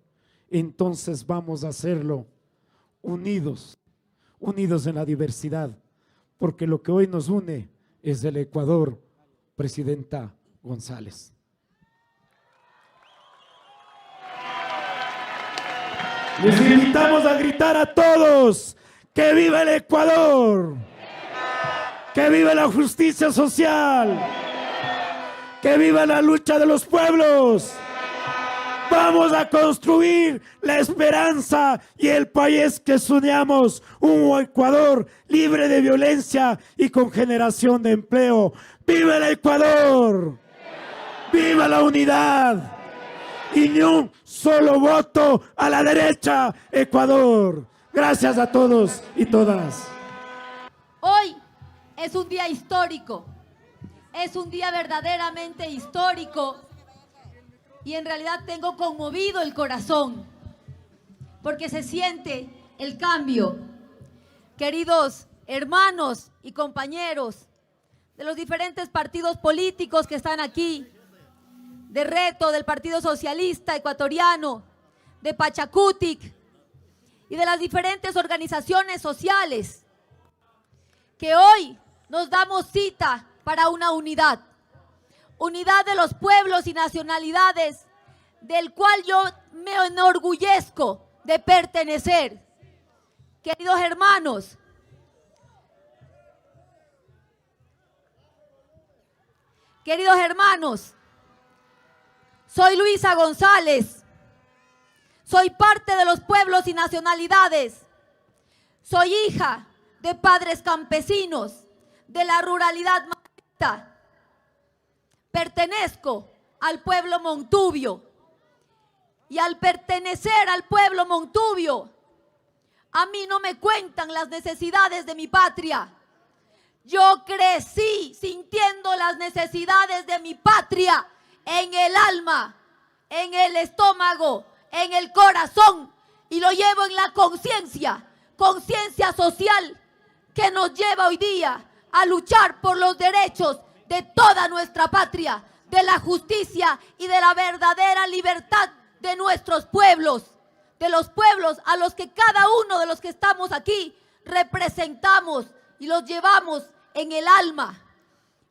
Entonces vamos a hacerlo unidos, unidos en la diversidad, porque lo que hoy nos une es el Ecuador, Presidenta González. Les invitamos a gritar a todos: ¡que viva el Ecuador! ¡Que viva la justicia social! ¡Que viva la lucha de los pueblos! Vamos a construir la esperanza y el país que soñamos, un Ecuador libre de violencia y con generación de empleo. ¡Viva el Ecuador! ¡Viva la unidad! Y ni un solo voto a la derecha, Ecuador. Gracias a todos y todas. Hoy es un día histórico, es un día verdaderamente histórico y en realidad tengo conmovido el corazón porque se siente el cambio. Queridos hermanos y compañeros de los diferentes partidos políticos que están aquí, de Reto, del Partido Socialista Ecuatoriano, de Pachacutic y de las diferentes organizaciones sociales, que hoy nos damos cita para una unidad de los pueblos y nacionalidades, del cual yo me enorgullezco de pertenecer. Queridos hermanos, soy Luisa González, soy parte de los pueblos y nacionalidades, soy hija de padres campesinos de la ruralidad machista, pertenezco al pueblo montubio y al pertenecer al pueblo montubio, a mí no me cuentan las necesidades de mi patria. Yo crecí sintiendo las necesidades de mi patria en el alma, en el estómago, en el corazón, y lo llevo en la conciencia social que nos lleva hoy día a luchar por los derechos de toda nuestra patria, de la justicia y de la verdadera libertad de nuestros pueblos, de los pueblos a los que cada uno de los que estamos aquí representamos y los llevamos en el alma,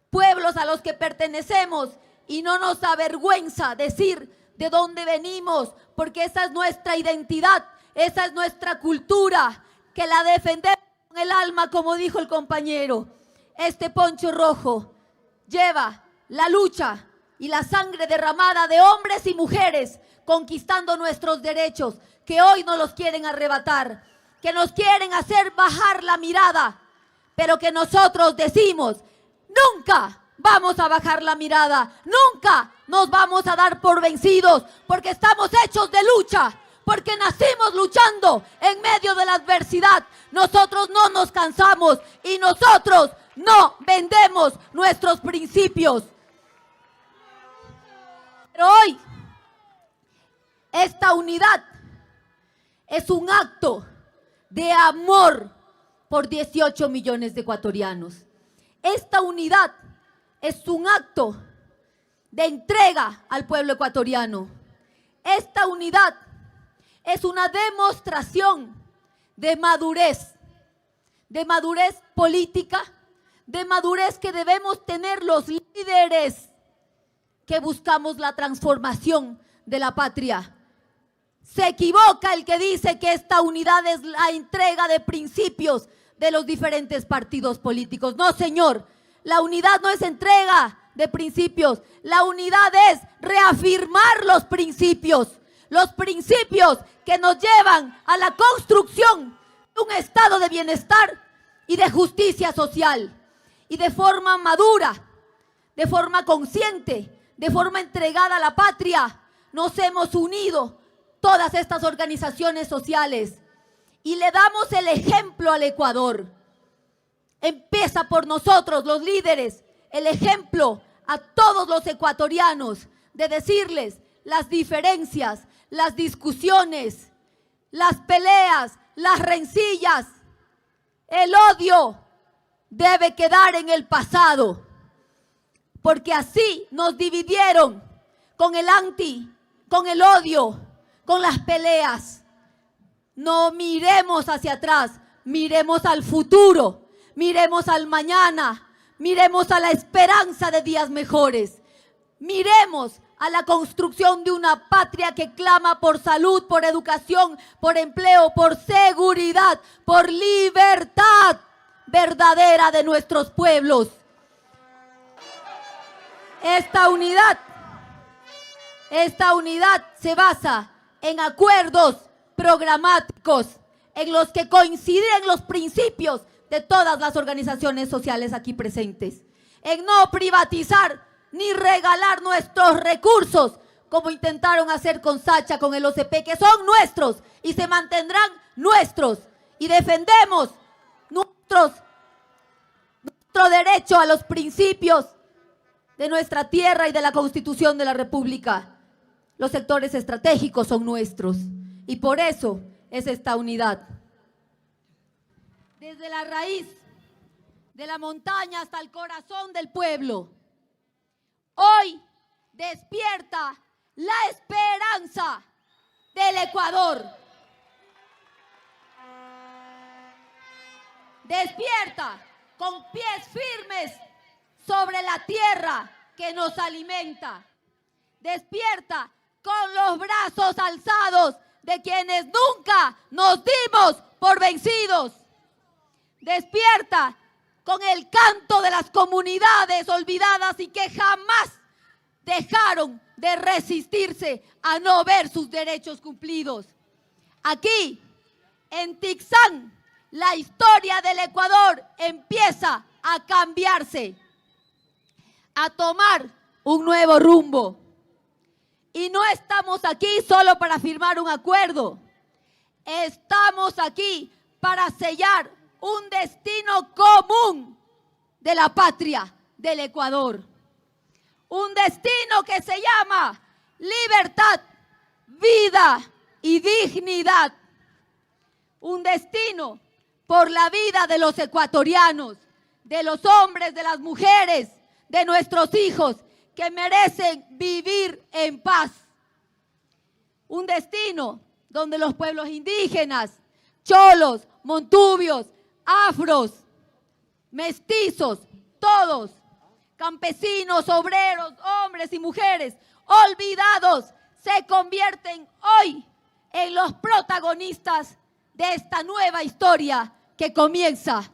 pueblos a los que pertenecemos. Y no nos avergüenza decir de dónde venimos, porque esa es nuestra identidad, esa es nuestra cultura, que la defendemos con el alma, como dijo el compañero. Este poncho rojo lleva la lucha y la sangre derramada de hombres y mujeres conquistando nuestros derechos, que hoy nos los quieren arrebatar, que nos quieren hacer bajar la mirada, pero que nosotros decimos: nunca vamos a bajar la mirada, nunca nos vamos a dar por vencidos, porque estamos hechos de lucha, porque nacimos luchando en medio de la adversidad. Nosotros no nos cansamos y nosotros no vendemos nuestros principios. Pero hoy, esta unidad es un acto de amor por 18 millones de ecuatorianos. Esta unidad es un acto de entrega al pueblo ecuatoriano. Esta unidad es una demostración de madurez política, de madurez que debemos tener los líderes que buscamos la transformación de la patria. Se equivoca el que dice que esta unidad es la entrega de principios de los diferentes partidos políticos. No, señor, la unidad no es entrega de principios, la unidad es reafirmar los principios que nos llevan a la construcción de un estado de bienestar y de justicia social. Y de forma madura, de forma consciente, de forma entregada a la patria, nos hemos unido todas estas organizaciones sociales y le damos el ejemplo al Ecuador. Empieza por nosotros, los líderes, el ejemplo a todos los ecuatorianos de decirles las diferencias, las discusiones, las peleas, las rencillas, el odio debe quedar en el pasado, porque así nos dividieron con el con el odio, con las peleas. No miremos hacia atrás, miremos al futuro, miremos al mañana, miremos a la esperanza de días mejores, miremos a la construcción de una patria que clama por salud, por educación, por empleo, por seguridad, por libertad verdadera de nuestros pueblos. Esta unidad se basa en acuerdos programáticos en los que coinciden los principios de todas las organizaciones sociales aquí presentes, en no privatizar ni regalar nuestros recursos como intentaron hacer con Sacha, con el OCP, que son nuestros y se mantendrán nuestros, y defendemos nuestro derecho a los principios de nuestra tierra y de la Constitución de la República. Los sectores estratégicos son nuestros y por eso es esta unidad. Desde la raíz de la montaña hasta el corazón del pueblo, hoy despierta la esperanza del Ecuador. Despierta con pies firmes sobre la tierra que nos alimenta. Despierta con los brazos alzados de quienes nunca nos dimos por vencidos. Despierta con el canto de las comunidades olvidadas y que jamás dejaron de resistirse a no ver sus derechos cumplidos. Aquí, en Tixán, la historia del Ecuador empieza a cambiarse, a tomar un nuevo rumbo. Y no estamos aquí solo para firmar un acuerdo. Estamos aquí para sellar un destino común de la patria del Ecuador. Un destino que se llama libertad, vida y dignidad. Un destino por la vida de los ecuatorianos, de los hombres, de las mujeres, de nuestros hijos que merecen vivir en paz. Un destino donde los pueblos indígenas, cholos, montubios, afros, mestizos, todos, campesinos, obreros, hombres y mujeres olvidados, se convierten hoy en los protagonistas de esta nueva historia que comienza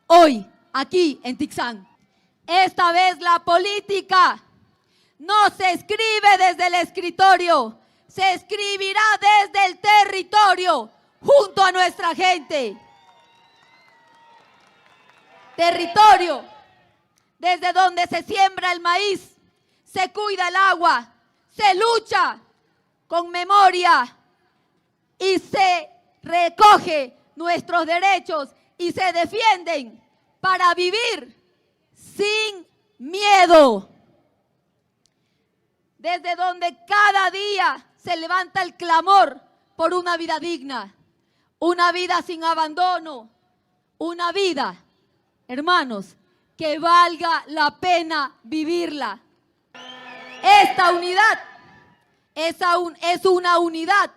hoy aquí en Tixán. Esta vez la política no se escribe desde el escritorio, se escribirá desde el territorio, junto a nuestra gente. Territorio desde donde se siembra el maíz, se cuida el agua, se lucha con memoria y se recoge nuestros derechos y se defienden para vivir sin miedo. Desde donde cada día se levanta el clamor por una vida digna, una vida sin abandono, una vida, hermanos, que valga la pena vivirla. Esta unidad es una unidad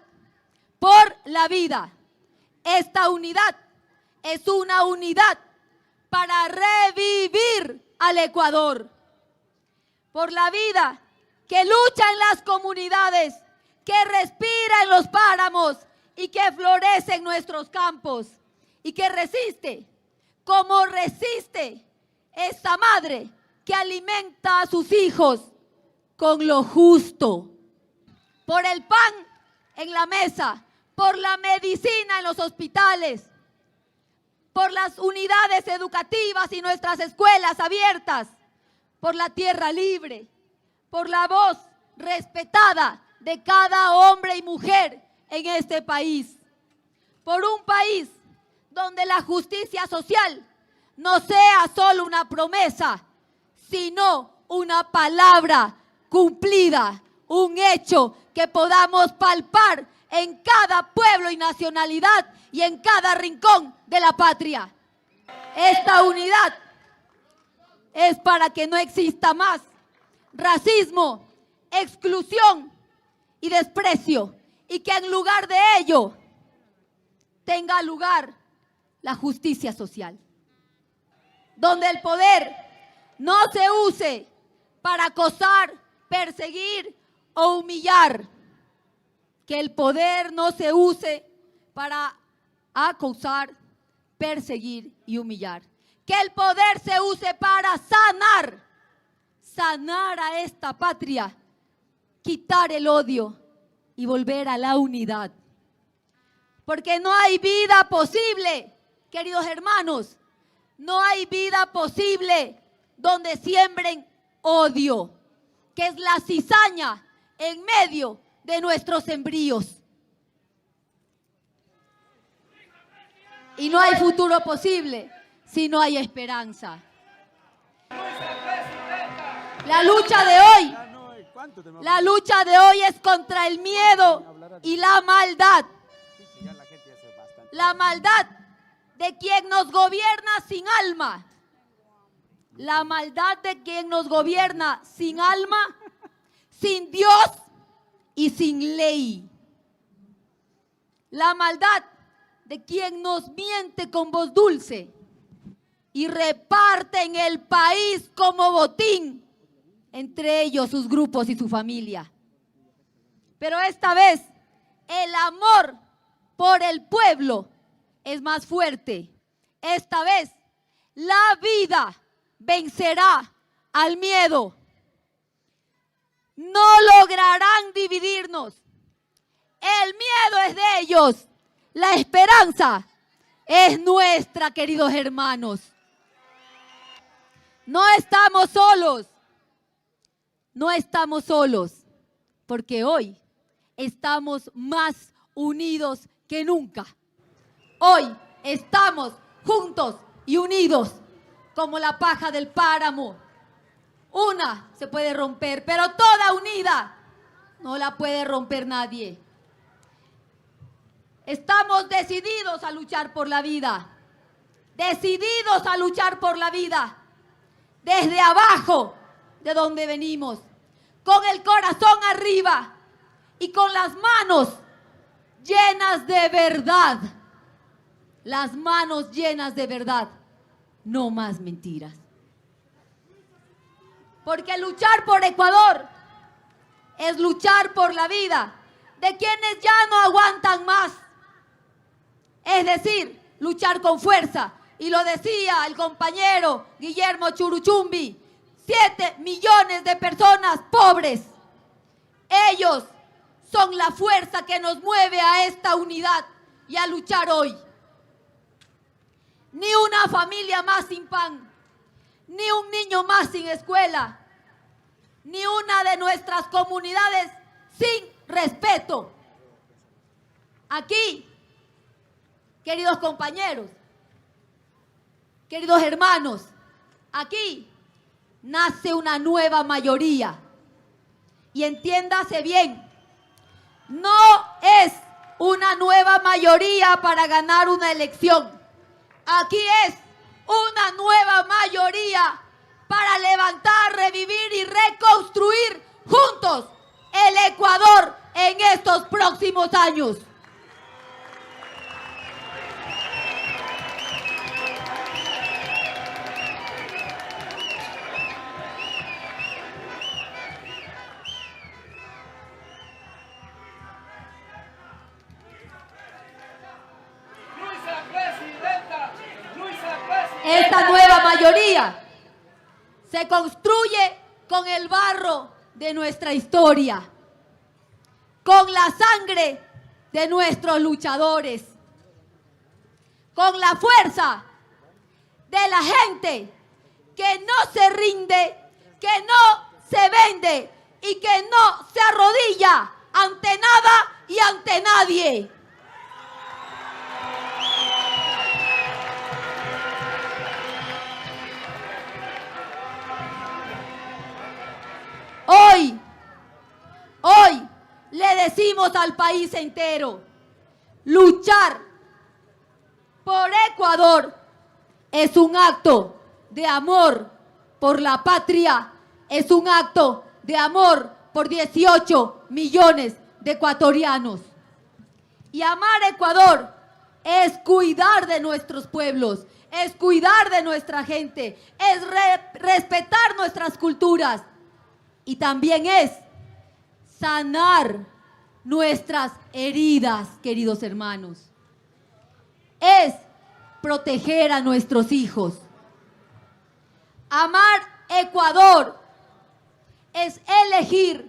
por la vida. Esta unidad es una unidad para revivir al Ecuador. Por la vida que lucha en las comunidades, que respira en los páramos y que florece en nuestros campos y que resiste, como resiste esta madre que alimenta a sus hijos con lo justo. Por el pan en la mesa, por la medicina en los hospitales, por las unidades educativas y nuestras escuelas abiertas, por la tierra libre, por la voz respetada de cada hombre y mujer en este país, por un país donde la justicia social no sea solo una promesa, sino una palabra cumplida, un hecho que podamos palpar en cada pueblo y nacionalidad y en cada rincón de la patria. Esta unidad es para que no exista más racismo, exclusión y desprecio, y que en lugar de ello tenga lugar la justicia social, donde el poder no se use para acosar, perseguir o humillar, que el poder no se use para acosar, perseguir y humillar, que el poder se use para sanar a esta patria, quitar el odio y volver a la unidad. Porque no hay vida posible, queridos hermanos, no hay vida posible donde siembren odio, que es la cizaña en medio de nuestros sembríos. Y no hay futuro posible si no hay esperanza. La lucha de hoy es contra el miedo y la maldad. La maldad de quien nos gobierna sin alma. La maldad de quien nos gobierna sin alma, sin Dios y sin ley. La maldad de quien nos miente con voz dulce y reparte en el país como botín, entre ellos sus grupos y su familia. Pero esta vez el amor por el pueblo es más fuerte. Esta vez la vida vencerá al miedo. No lograrán dividirnos. El miedo es de ellos. La esperanza es nuestra, queridos hermanos. No estamos solos. No estamos solos, porque hoy estamos más unidos que nunca. Hoy estamos juntos y unidos como la paja del páramo. Una se puede romper, pero toda unida no la puede romper nadie. Estamos decididos a luchar por la vida, decididos a luchar por la vida, desde abajo de donde venimos, con el corazón arriba y con las manos llenas de verdad. Las manos llenas de verdad, no más mentiras. Porque luchar por Ecuador es luchar por la vida de quienes ya no aguantan más. Es decir, luchar con fuerza. Y lo decía el compañero Guillermo Churuchumbi, 7 millones de personas pobres. Ellos son la fuerza que nos mueve a esta unidad y a luchar hoy. Ni una familia más sin pan, ni un niño más sin escuela, ni una de nuestras comunidades sin respeto. Aquí, queridos compañeros, queridos hermanos, aquí nace una nueva mayoría. Y entiéndase bien, no es una nueva mayoría para ganar una elección. Aquí es una nueva mayoría para levantar, revivir y reconstruir juntos el Ecuador en estos próximos años. Esta nueva mayoría se construye con el barro de nuestra historia, con la sangre de nuestros luchadores, con la fuerza de la gente que no se rinde, que no se vende y que no se arrodilla ante nada y ante nadie. Hoy le decimos al país entero, luchar por Ecuador es un acto de amor por la patria, es un acto de amor por 18 millones de ecuatorianos. Y amar Ecuador es cuidar de nuestros pueblos, es cuidar de nuestra gente, es respetar nuestras culturas. Y también es sanar nuestras heridas, queridos hermanos. Es proteger a nuestros hijos. Amar Ecuador es elegir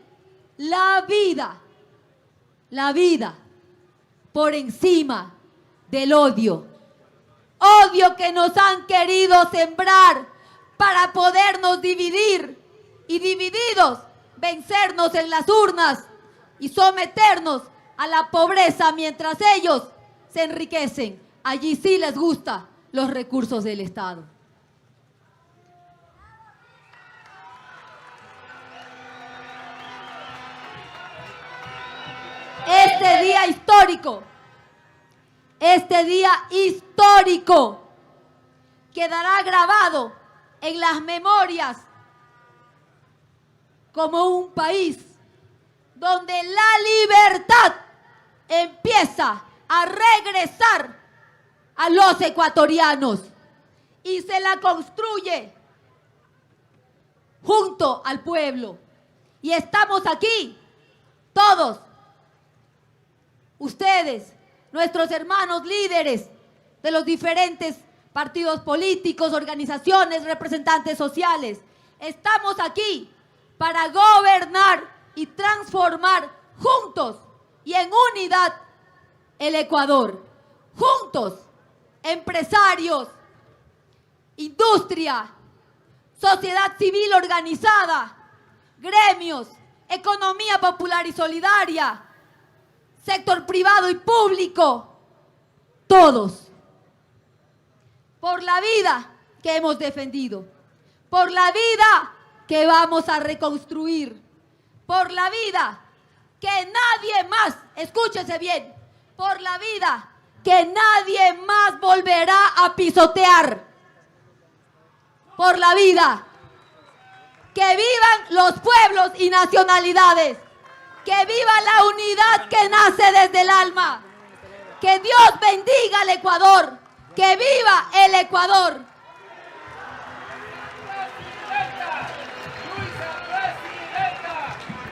la vida por encima del odio. Odio que nos han querido sembrar para podernos dividir y divididos vencernos en las urnas y someternos a la pobreza mientras ellos se enriquecen. Allí sí les gustan los recursos del Estado. Este día histórico quedará grabado en las memorias como un país donde la libertad empieza a regresar a los ecuatorianos y se la construye junto al pueblo. Y estamos aquí, todos, ustedes, nuestros hermanos líderes de los diferentes partidos políticos, organizaciones, representantes sociales, estamos aquí para gobernar y transformar juntos y en unidad el Ecuador. Juntos, empresarios, industria, sociedad civil organizada, gremios, economía popular y solidaria, sector privado y público, todos, por la vida que hemos defendido, por la vida que vamos a reconstruir, por la vida que nadie más, escúchese bien, por la vida que nadie más volverá a pisotear, por la vida, que vivan los pueblos y nacionalidades, que viva la unidad que nace desde el alma, que Dios bendiga al Ecuador, que viva el Ecuador.